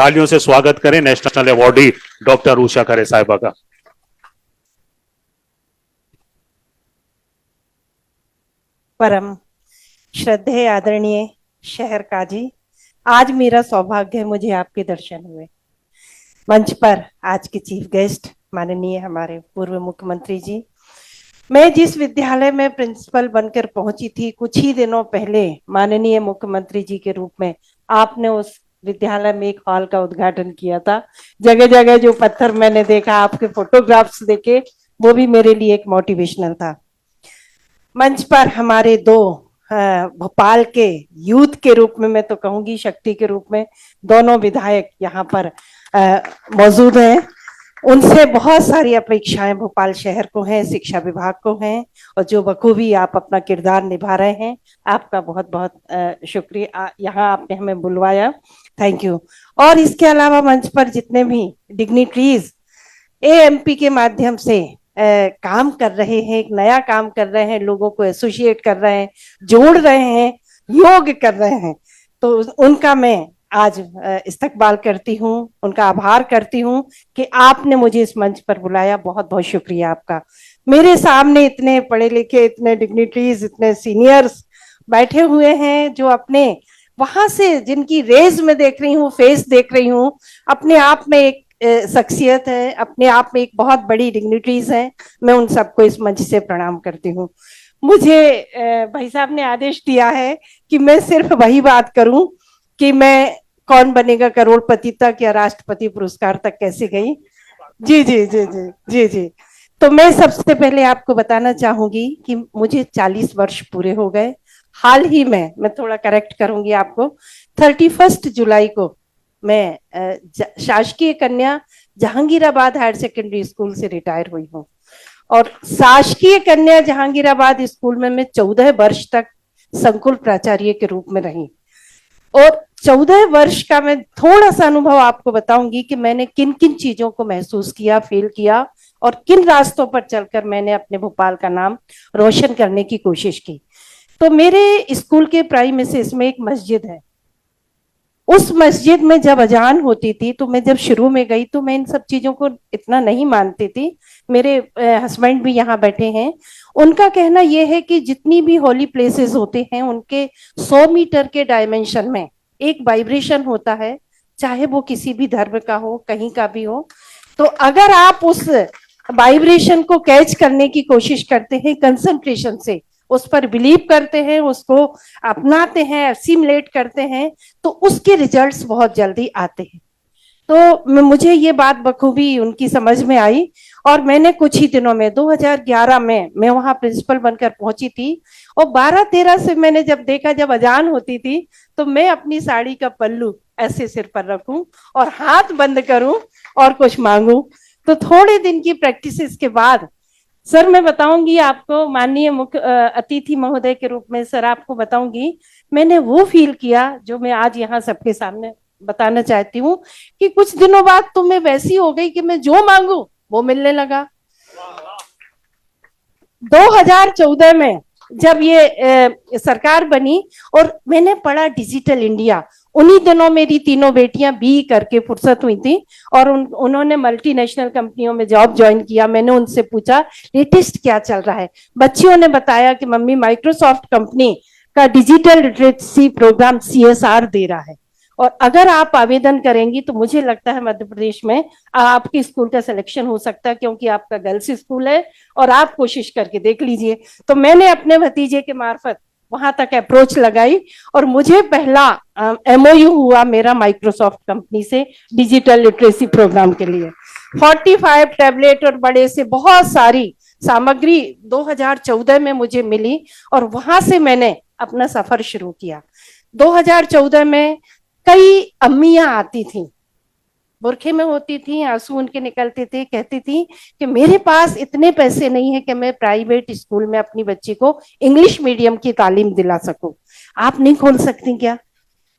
तालियों से स्वागत करें नेशनल अवार्डी डॉक्टर उषा खरे साहिबा का। परम श्रद्धेय आदरणीय शहर काजी, आज मेरा सौभाग्य है मुझे आपके दर्शन हुए। मंच पर आज के चीफ गेस्ट माननीय हमारे पूर्व मुख्यमंत्री जी, मैं जिस विद्यालय में प्रिंसिपल बनकर पहुंची थी कुछ ही दिनों पहले माननीय मुख्यमंत्री जी के रूप में आपने उस विद्यालय में एक हॉल का उद्घाटन किया था। जगह जगह जो पत्थर मैंने देखा, आपके फोटोग्राफ्स देखे, वो भी मेरे लिए एक मोटिवेशनल था। मंच पर हमारे दो भोपाल के यूथ के रूप में, मैं तो कहूंगी शक्ति के रूप में, दोनों विधायक यहाँ पर मौजूद हैं। उनसे बहुत सारी अपेक्षाएं भोपाल शहर को हैं, शिक्षा विभाग को हैं, और जो बखूबी आप अपना किरदार निभा रहे हैं, आपका बहुत बहुत शुक्रिया, यहाँ आपने हमें बुलवाया, थैंक यू। और इसके अलावा मंच पर जितने भी डिग्निटरीज एएमपी के माध्यम से काम कर रहे हैं, एक नया काम कर रहे हैं, लोगों को एसोसिएट कर रहे हैं, जोड़ रहे हैं, योग कर रहे हैं, तो उनका मैं आज इस्तकबाल करती हूँ, उनका आभार करती हूँ कि आपने मुझे इस मंच पर बुलाया। बहुत बहुत शुक्रिया आपका। मेरे सामने इतने पढ़े लिखे, इतने डिग्निटरीज, इतने सीनियर्स बैठे हुए हैं जो अपने वहां से जिनकी रेज में देख रही हूँ, फेस देख रही हूँ, अपने आप में एक शख्सियत है, अपने आप में एक बहुत बड़ी डिग्निटरीज है। मैं उन सबको इस मंच से प्रणाम करती हूँ। मुझे भाई साहब ने आदेश दिया है कि मैं सिर्फ वही बात करूं कि मैं कौन बनेगा करोड़पति तक या राष्ट्रपति पुरस्कार तक कैसे गई। जी जी जी जी जी जी। तो मैं सबसे पहले आपको बताना चाहूंगी कि मुझे 40 वर्ष पूरे हो गए। हाल ही में मैं थोड़ा करेक्ट करूंगी आपको, 31 जुलाई को मैं शासकीय कन्या जहांगीराबाद हायर सेकेंडरी स्कूल से रिटायर हुई हूँ, और शासकीय कन्या जहांगीराबाद स्कूल में मैं 14 वर्ष तक संकुल प्राचार्य के रूप में रही। और 14 वर्ष का मैं थोड़ा सा अनुभव आपको बताऊंगी कि मैंने किन किन चीजों को महसूस किया, फील किया, और किन रास्तों पर चलकर मैंने अपने भोपाल का नाम रोशन करने की कोशिश की। तो मेरे स्कूल के प्राइमेसेस में एक मस्जिद है। उस मस्जिद में जब अजान होती थी तो मैं जब शुरू में गई तो मैं इन सब चीजों को इतना नहीं मानती थी। मेरे हस्बैंड भी यहाँ बैठे हैं, उनका कहना यह है कि जितनी भी होली प्लेसेस होते हैं उनके 100 मीटर के डायमेंशन में एक वाइब्रेशन होता है, चाहे वो किसी भी धर्म का हो, कहीं का भी हो। तो अगर आप उस वाइब्रेशन को कैच करने की कोशिश करते हैं कंसंट्रेशन से, उस पर बिलीव करते हैं, उसको अपनाते हैं, असिमुलेट करते हैं, तो उसके रिजल्ट्स बहुत जल्दी आते हैं। तो मुझे ये बात बखूबी उनकी समझ में आई, और मैंने कुछ ही दिनों में 2011 में मैं वहां प्रिंसिपल बनकर पहुंची थी। और 12-13 से मैंने जब देखा, जब अजान होती थी तो मैं अपनी साड़ी का पल्लू ऐसे सिर पर रखूं और हाथ बंद करूं और कुछ मांगू। तो थोड़े दिन की प्रैक्टिस के बाद सर, मैं बताऊंगी आपको माननीय मुख्य अतिथि महोदय के रूप में, सर आपको बताऊंगी, मैंने वो फील किया जो मैं आज यहाँ सबके सामने बताना चाहती हूँ कि कुछ दिनों बाद तो मैं वैसी हो गई कि मैं जो मांगू वो मिलने लगा। 2014 में जब ये सरकार बनी और मैंने पढ़ा डिजिटल इंडिया, उन्हीं दिनों मेरी तीनों बेटियां बी करके फुर्सत हुई थी और उन्होंने मल्टीनेशनल कंपनियों में जॉब ज्वाइन किया। मैंने उनसे पूछा लेटेस्ट क्या चल रहा है, बच्चियों ने बताया कि मम्मी माइक्रोसॉफ्ट कंपनी का डिजिटल लिटरेसी प्रोग्राम CSR दे रहा है, और अगर आप आवेदन करेंगी तो मुझे लगता है मध्य प्रदेश में आपके स्कूल का सिलेक्शन हो सकता है, क्योंकि आपका गर्ल्स स्कूल है, और आप कोशिश करके देख लीजिए। तो मैंने अपने भतीजे के मार्फत वहां तक अप्रोच लगाई और मुझे पहला MOU हुआ मेरा माइक्रोसॉफ्ट कंपनी से डिजिटल लिटरेसी प्रोग्राम के लिए। 45 टैबलेट और बड़े से बहुत सारी सामग्री 2014 में मुझे मिली, और वहां से मैंने अपना सफर शुरू किया। 2014 में कई अम्मियां आती थी, बुरखे में होती थी, आंसू उनके निकलते थे, कहती थी कि मेरे पास इतने पैसे नहीं है कि मैं प्राइवेट स्कूल में अपनी बच्ची को इंग्लिश मीडियम की तालीम दिला सकूं, आप नहीं खोल सकती क्या?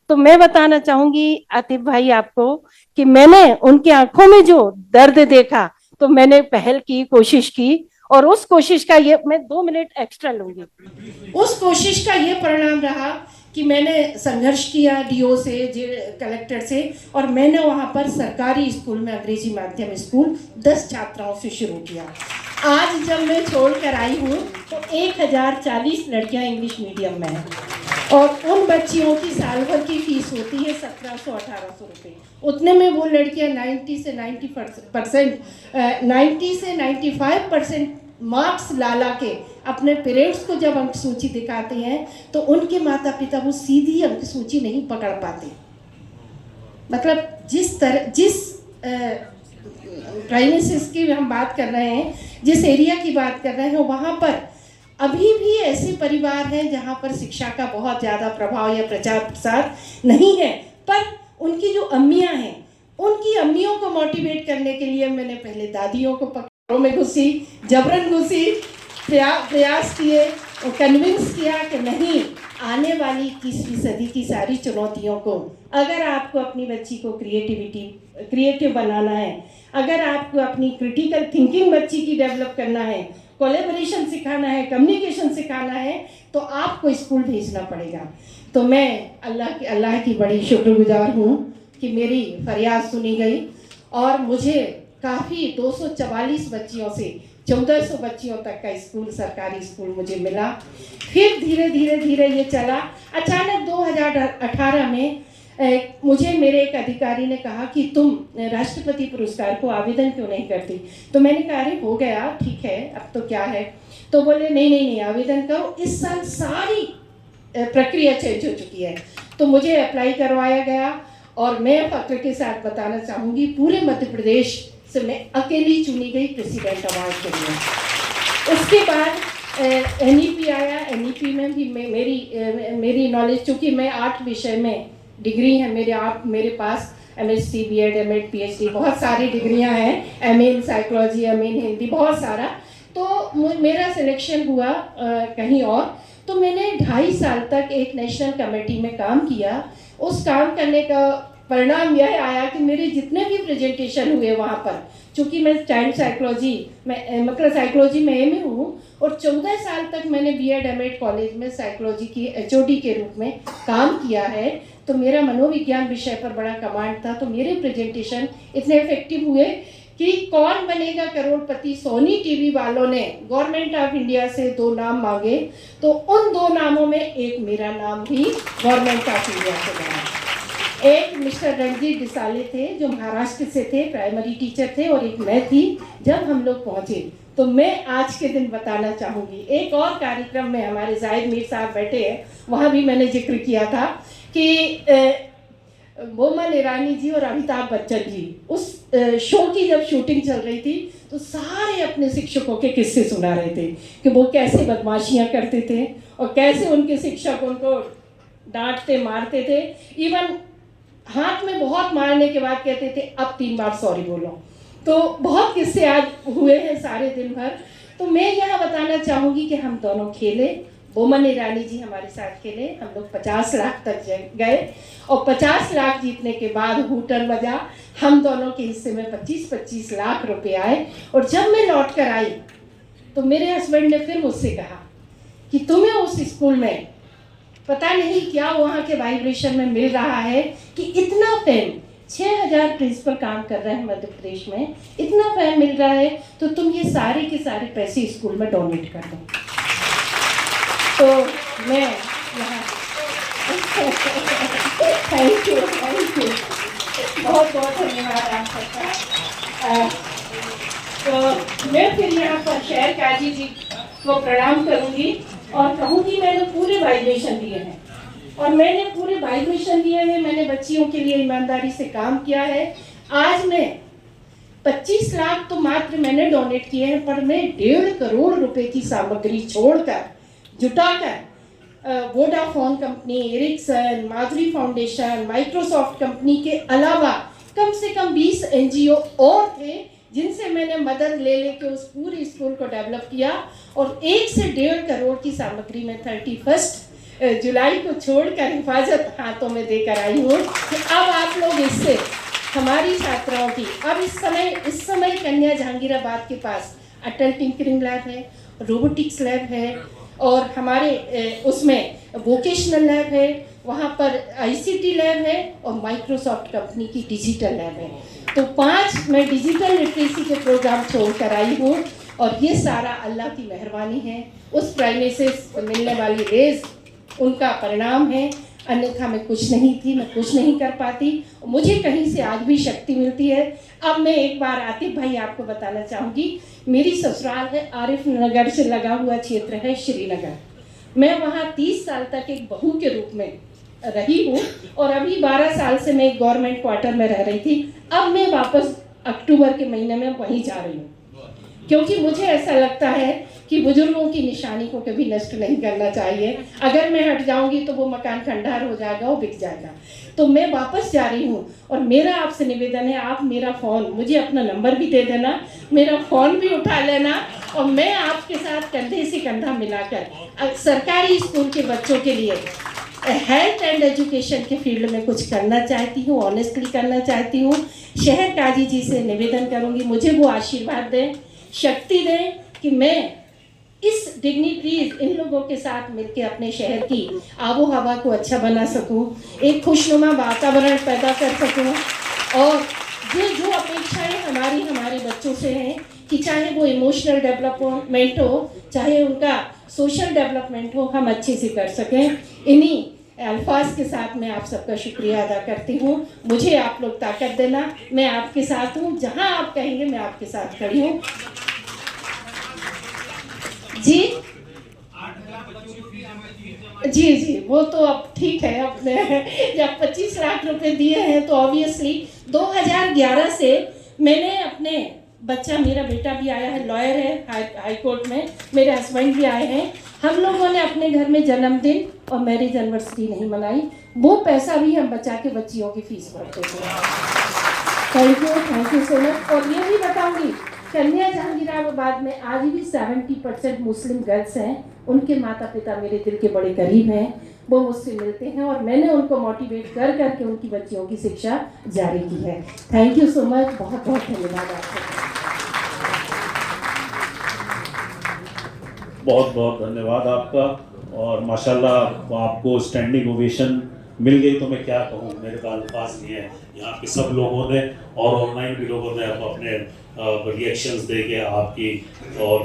तो मैं बताना चाहूंगी आतिफ भाई आपको कि मैंने उनकी आंखों में जो दर्द देखा तो मैंने पहल की, कोशिश की, और उस कोशिश का ये, मैं 2 मिनट एक्स्ट्रा लूंगी, उस कोशिश का ये परिणाम रहा कि मैंने संघर्ष किया डीओ से, कलेक्टर से, और मैंने वहाँ पर सरकारी स्कूल में, अंग्रेजी माध्यम स्कूल, 10 छात्राओं से शुरू किया। आज जब मैं छोड़ कर आई हूँ तो 1040 लड़कियाँ इंग्लिश मीडियम में हैं, और उन बच्चियों की साल भर की फीस होती है 1700-1800 रुपये। उतने में वो लड़कियाँ 90 से 95% मार्क्स ला के अपने पेरेंट्स को जब अंक सूची दिखाते हैं तो उनके माता पिता वो सीधी अंक सूची नहीं पकड़ पाते। मतलब जिस प्राइमेसिस की हम बात कर रहे हैं, जिस एरिया की बात कर रहे हैं, वहाँ पर अभी भी ऐसे परिवार हैं जहाँ पर शिक्षा का बहुत ज़्यादा प्रभाव या प्रचार प्रसार नहीं है, पर उनकी जो अम्मियाँ हैं, उनकी अम्मियों को मोटिवेट करने के लिए मैंने पहले दादियों को पकड़ों में घुसी, जबरन घुसी, प्रयास किए और कन्विंस किया कि नहीं, आने वाली 21वीं सदी की सारी चुनौतियों को, अगर आपको अपनी बच्ची को क्रिएटिव बनाना है, अगर आपको अपनी क्रिटिकल थिंकिंग बच्ची की डेवलप करना है, कोलैबोरेशन सिखाना है, कम्युनिकेशन सिखाना है, तो आपको स्कूल भेजना पड़ेगा। तो मैं अल्लाह की बड़ी शुक्रगुजार हूँ कि मेरी फरियाद सुनी गई और मुझे काफ़ी 244 बच्चियों से 1400 बच्चियों तक का स्कूल, सरकारी स्कूल मुझे मिला। फिर धीरे धीरे ये चला। अचानक 2018 में मुझे मेरे एक अधिकारी ने कहा कि तुम राष्ट्रपति पुरस्कार को आवेदन क्यों नहीं करती। तो मैंने कहा अरे हो गया, ठीक है, अब तो क्या है। तो बोले नहीं आवेदन करो, इस साल सारी प्रक्रिया चेंज हो चुकी है। तो मुझे अप्लाई करवाया गया और मैं फख्र के साथ बताना चाहूँगी, पूरे मध्य प्रदेश से मैं अकेली चुनी गई प्रेसिडेंट अवार्ड के लिए। उसके बाद NEP आया। NEP में भी मेरी नॉलेज, चूँकि मैं 8 विषय में डिग्री है मेरे पास, MSc, B.Ed, M.Ed, PhD, बहुत सारी डिग्रियां हैं, MA इन साइकोलॉजी, MA इन हिंदी, बहुत सारा। तो मेरा सिलेक्शन हुआ कहीं और। तो मैंने 2.5 साल तक एक नेशनल कमेटी में काम किया। उस काम करने का परिणाम यह आया कि मेरे जितने भी प्रेजेंटेशन हुए वहाँ पर, चूँकि मैं चाइल्ड साइकोलॉजी में, मतलब साइकोलॉजी में MA हूँ, और 14 साल तक मैंने B.Ed, M.Ed कॉलेज में साइकोलॉजी की HOD के रूप में काम किया है, तो मेरा मनोविज्ञान विषय पर बड़ा कमांड था। तो मेरे प्रेजेंटेशन इतने इफेक्टिव हुए कि कौन बनेगा करोड़पति, सोनी टीवी वालों ने गवर्नमेंट ऑफ इंडिया से 2 नाम मांगे, तो उन 2 नामों में एक मेरा नाम भी गवर्नमेंट ऑफ इंडिया से बना। एक मिस्टर रणजीत डिसाले थे जो महाराष्ट्र से थे, प्राइमरी टीचर थे, और एक मैं थी। जब हम लोग पहुँचे तो मैं आज के दिन बताना चाहूँगी, एक और कार्यक्रम में हमारे जाहिद मीर साहब बैठे हैं, वहाँ भी मैंने जिक्र किया था कि बोमन ईरानी जी और अमिताभ बच्चन जी, उस शो की जब शूटिंग चल रही थी तो सारे अपने शिक्षकों के किस्से सुना रहे थे कि वो कैसे बदमाशियाँ करते थे और कैसे उनके शिक्षक उनको डांटते मारते थे। इवन हाथ में बहुत मारने के बाद कहते थे अब 3 बार सॉरी बोलो। तो बहुत किस्से आज हुए हैं सारे दिन भर। तो मैं यहाँ बताना चाहूँगी कि हम दोनों खेले, बोमन ईरानी जी हमारे साथ खेले, हम लोग 50 लाख तक गए, और 50 लाख जीतने के बाद हूटर बजा, हम दोनों के हिस्से में 25-25 लाख रुपए आए। और जब मैं लौट कर आई तो मेरे हस्बैंड ने फिर मुझसे कहा कि तुम्हें उस स्कूल में पता नहीं क्या वहाँ के वाइब्रेशन में मिल रहा है कि इतना फैम, 6000 प्रिंसिपल काम कर रहे हैं मध्य प्रदेश में, इतना फैम मिल रहा है, तो तुम ये सारे के सारे पैसे स्कूल में डोनेट कर दो। तो मैं यहाँ थैंक यू बहुत बहुत धन्यवाद आप सबका। तो मैं फिर यहाँ पर शहर काजी जी को प्रणाम करूँगी और कहूँगी मैंने पूरे वाइब्रेशन दिए हैं, और मैंने पूरे वाइब्रेशन दिए हैं, मैंने बच्चियों के लिए ईमानदारी से काम किया है। आज मैं 25 लाख तो मात्र मैंने डोनेट किए हैं, पर मैं 1.5 करोड़ रुपए की सामग्री छोड़कर, जुटाकर वोडाफोन कंपनी, एरिक्सन, माधुरी फाउंडेशन, माइक्रोसॉफ्ट कंपनी के अलावा कम से कम 20 NGO और थे जिनसे मैंने मदद ले लेके उस पूरे स्कूल को डेवलप किया, और 1 से 1.5 करोड़ की सामग्री में 31 जुलाई को छोड़कर हिफाजत हाथों में देकर आई हूँ कि अब आप लोग इससे हमारी छात्राओं की, अब इस समय कन्या जहांगीराबाद के पास अटल टिंकरिंग लैब है, रोबोटिक्स लैब है, और हमारे उसमें वोकेशनल लैब है, वहाँ पर आईसीटी लैब है और माइक्रोसॉफ्ट कंपनी की डिजिटल लैब है। तो 5 मैं डिजिटल लिटरेसी के प्रोग्राम छोड़ कर आई हूँ और ये सारा अल्लाह की मेहरबानी है, उस प्राइमेसेस से मिलने वाली रेज उनका परिणाम है। अन्यथा मैं कुछ नहीं थी, मैं कुछ नहीं कर पाती। मुझे कहीं से आज भी शक्ति मिलती है। अब मैं एक बार आतिफ भाई आपको बताना चाहूँगी, मेरी ससुराल है आरिफ नगर से लगा हुआ क्षेत्र है श्रीनगर। मैं वहाँ 30 साल तक एक बहू के रूप में रही हूँ और अभी 12 साल से मैं एक गवर्नमेंट क्वार्टर में रह रही थी। अब मैं वापस अक्टूबर के महीने में वहीं जा रही हूँ, क्योंकि मुझे ऐसा लगता है कि बुजुर्गों की निशानी को कभी नष्ट नहीं करना चाहिए। अगर मैं हट जाऊंगी तो वो मकान खंडहर हो जाएगा, वो बिक जाएगा। तो मैं वापस जा रही हूँ और मेरा आपसे निवेदन है, आप मेरा फ़ोन, मुझे अपना नंबर भी दे देना, मेरा फ़ोन भी उठा लेना और मैं आपके साथ कंधे से कंधा मिलाकर सरकारी स्कूल के बच्चों के लिए हेल्थ एंड एजुकेशन के फील्ड में कुछ करना चाहती हूँ, ऑनेस्टली करना चाहती हूँ। शहर काजी जी से निवेदन करूँगी, मुझे वो आशीर्वाद दें, शक्ति दें कि मैं इस डिग्निटरीज इन लोगों के साथ मिलकर अपने शहर की आबो हवा को अच्छा बना सकूं, एक खुशनुमा वातावरण पैदा कर सकूं और जो अपेक्षाएं हमारे बच्चों से हैं कि चाहे वो इमोशनल डेवलपमेंट हो, चाहे उनका सोशल डेवलपमेंट हो, हम अच्छे से कर सकें। इन्हीं अल्फाज के साथ मैं आप सबका शुक्रिया अदा करती हूँ। मुझे आप लोग ताकत देना, मैं आपके साथ हूँ, जहाँ आप कहेंगे मैं आपके साथ खड़ी हूँ। जी जी जी, वो तो अब ठीक है, अपने जब 25 लाख रुपए दिए हैं तो ऑब्वियसली 2011 से मैंने अपने बच्चा, मेरा बेटा भी आया है, लॉयर है हाई कोर्ट में, मेरे हस्बैंड भी आए हैं, हम लोगों ने अपने घर में जन्मदिन और मैरिज एनिवर्सरी नहीं मनाई। वो पैसा भी हम बचा के बच्चियों की फीस भरते थे। Thank you so much. और ये भी बताऊंगी, कन्या जहांगीराबाद में आज भी 70% मुस्लिम गर्ल्स हैं, उनके माता पिता मेरे दिल के बड़े करीब हैं, वो मुझसे मिलते हैं और मैंने उनको मोटिवेट कर करके उनकी बच्चियों की शिक्षा जारी की है। थैंक यू सो मच, बहुत बहुत धन्यवाद आपको। बहुत बहुत धन्यवाद आपका। और माशाल्लाह आपको स्टैंडिंग ओवेशन मिल गई तो मैं क्या कहूँ, मेरे पास अल्फाज नहीं है। यहाँ के सब लोगों ने और ऑनलाइन भी लोगों ने अपने रिएक्शंस दे के आपकी और